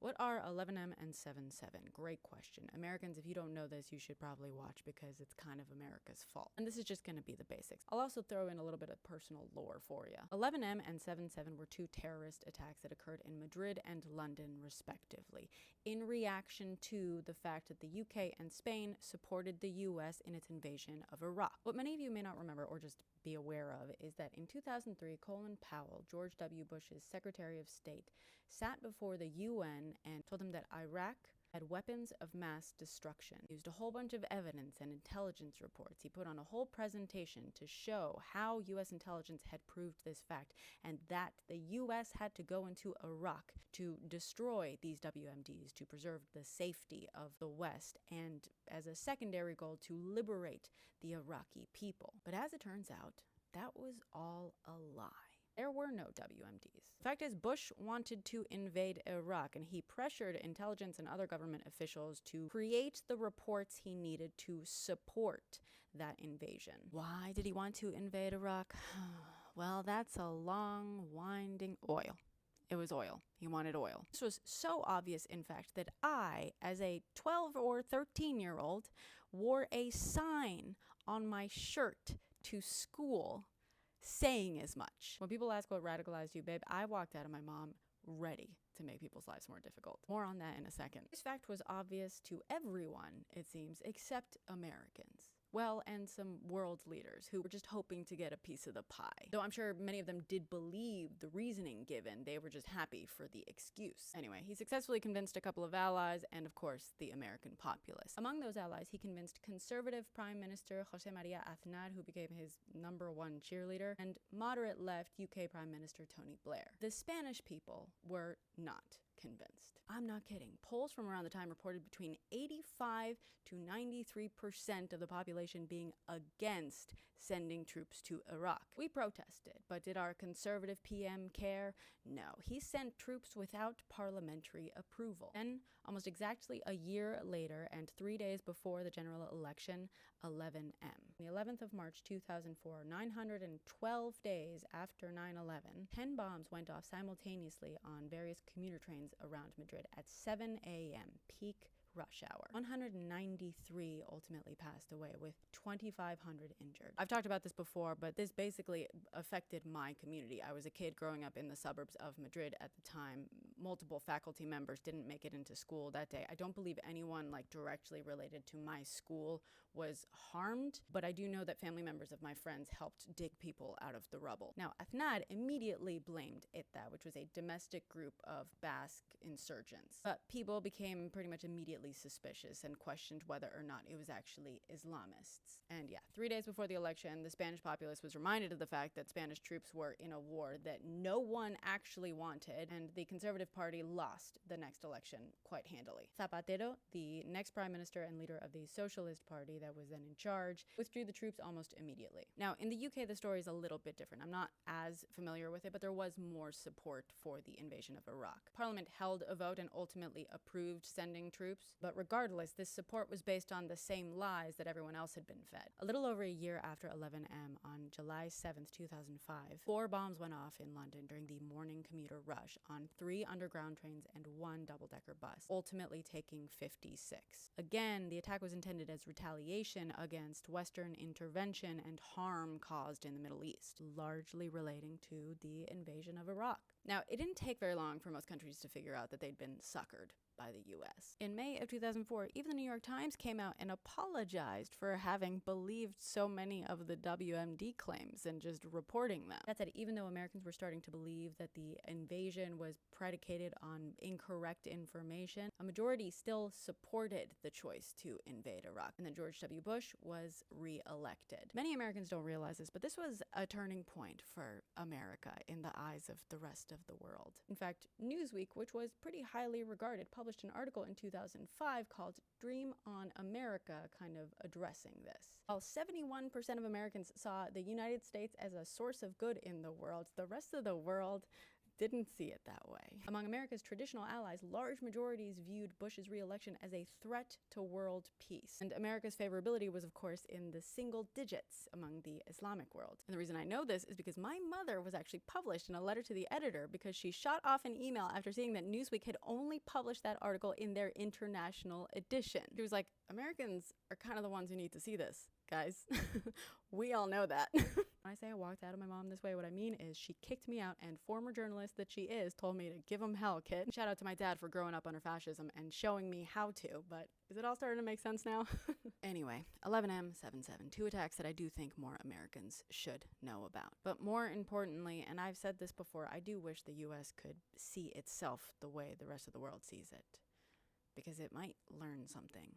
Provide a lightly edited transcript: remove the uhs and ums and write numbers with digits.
What are 11M and 77? Great question. Americans, if you don't know this, you should probably watch because it's kind of America's fault. And this is just going to be the basics. I'll also throw in a little bit of personal lore for you. 11M and 77 were two terrorist attacks that occurred in Madrid and London, respectively, in reaction to the fact that the UK and Spain supported the US in its invasion of Iraq. What many of you may not remember or just be aware of is that in 2003, Colin Powell, George W. Bush's Secretary of State, sat before the UN and told him that Iraq had weapons of mass destruction. He used a whole bunch of evidence and intelligence reports. He put on a whole presentation to show how US intelligence had proved this fact and that the US had to go into Iraq to destroy these WMDs to preserve the safety of the West and as a secondary goal to liberate the Iraqi people. But as it turns out, that was all a lie. There were no WMDs. The fact is, Bush wanted to invade Iraq, and he pressured intelligence and other government officials to create the reports he needed to support that invasion. Why did he want to invade Iraq? Well, that's a long, winding oil. It was oil. He wanted oil. This was so obvious, in fact, that I, as a 12 or 13-year-old, wore a sign on my shirt to school saying as much. When people ask what radicalized you, babe, I walked out of my mom ready to make people's lives more difficult. More on that in a second. This fact was obvious to everyone, it seems, except Americans. Well, and some world leaders who were just hoping to get a piece of the pie. Though I'm sure many of them did believe the reasoning given, they were just happy for the excuse. Anyway, he successfully convinced a couple of allies and, of course, the American populace. Among those allies, he convinced conservative Prime Minister José María Aznar, who became his #1 cheerleader, and moderate left UK Prime Minister Tony Blair. The Spanish people were not convinced. I'm not kidding. Polls from around the time reported between 85 to 93% of the population being against sending troops to Iraq. We protested, but did our conservative PM care? No. He sent troops without parliamentary approval. Then, almost exactly a year later and 3 days before the general election, 11M. The 11th of March 2004, 912 days after 9/11, 10 bombs went off simultaneously on various commuter trains around Madrid at 7 a.m., peak rush hour. 193 ultimately passed away, with 2,500 injured. I've talked about this before, but this basically affected my community. I was a kid growing up in the suburbs of Madrid at the time. Multiple faculty members didn't make it into school that day. I don't believe anyone directly related to my school was harmed, but I do know that family members of my friends helped dig people out of the rubble. Now, Aznar immediately blamed ETA, which was a domestic group of Basque insurgents. But people became pretty much immediately suspicious and questioned whether or not it was actually Islamists. And yeah, 3 days before the election, the Spanish populace was reminded of the fact that Spanish troops were in a war that no one actually wanted, and the Conservative Party lost the next election quite handily. Zapatero, the next prime minister and leader of the Socialist Party that was then in charge, withdrew the troops almost immediately. Now, in the UK, the story is a little bit different. I'm not as familiar with it, but there was more support for the invasion of Iraq. Parliament held a vote and ultimately approved sending troops. But regardless, this support was based on the same lies that everyone else had been fed. A little over a year after 11M, on July 7th, 2005, 4 bombs went off in London during the morning commuter rush on 3 underground trains and 1 double-decker bus, ultimately taking 56. Again, the attack was intended as retaliation against Western intervention and harm caused in the Middle East, largely relating to the invasion of Iraq. Now, it didn't take very long for most countries to figure out that they'd been suckered by the US. In May of 2004, even the New York Times came out and apologized for having believed so many of the WMD claims and just reporting them. That said, even though Americans were starting to believe that the invasion was predicated on incorrect information, a majority still supported the choice to invade Iraq, and then George W. Bush was re-elected. Many Americans don't realize this, but this was a turning point for America in the eyes of the rest of the world. In fact, Newsweek, which was pretty highly regarded, published an article in 2005 called Dream on America, kind of addressing this. While 71% of Americans saw the United States as a source of good in the world, the rest of the world didn't see it that way. Among America's traditional allies, large majorities viewed Bush's re-election as a threat to world peace. And America's favorability was, of course, in the single digits among the Islamic world. And the reason I know this is because my mother was actually published in a letter to the editor because she shot off an email after seeing that Newsweek had only published that article in their international edition. She was like, Americans are kind of the ones who need to see this, guys. We all know that. When I say I walked out of my mom this way, what I mean is she kicked me out, and former journalist that she is told me to give him hell, kid. Shout out to my dad for growing up under fascism and showing me how to, but is it all starting to make sense now? Anyway, 11M77, two attacks that I do think more Americans should know about. But more importantly, and I've said this before, I do wish the US could see itself the way the rest of the world sees it, because it might learn something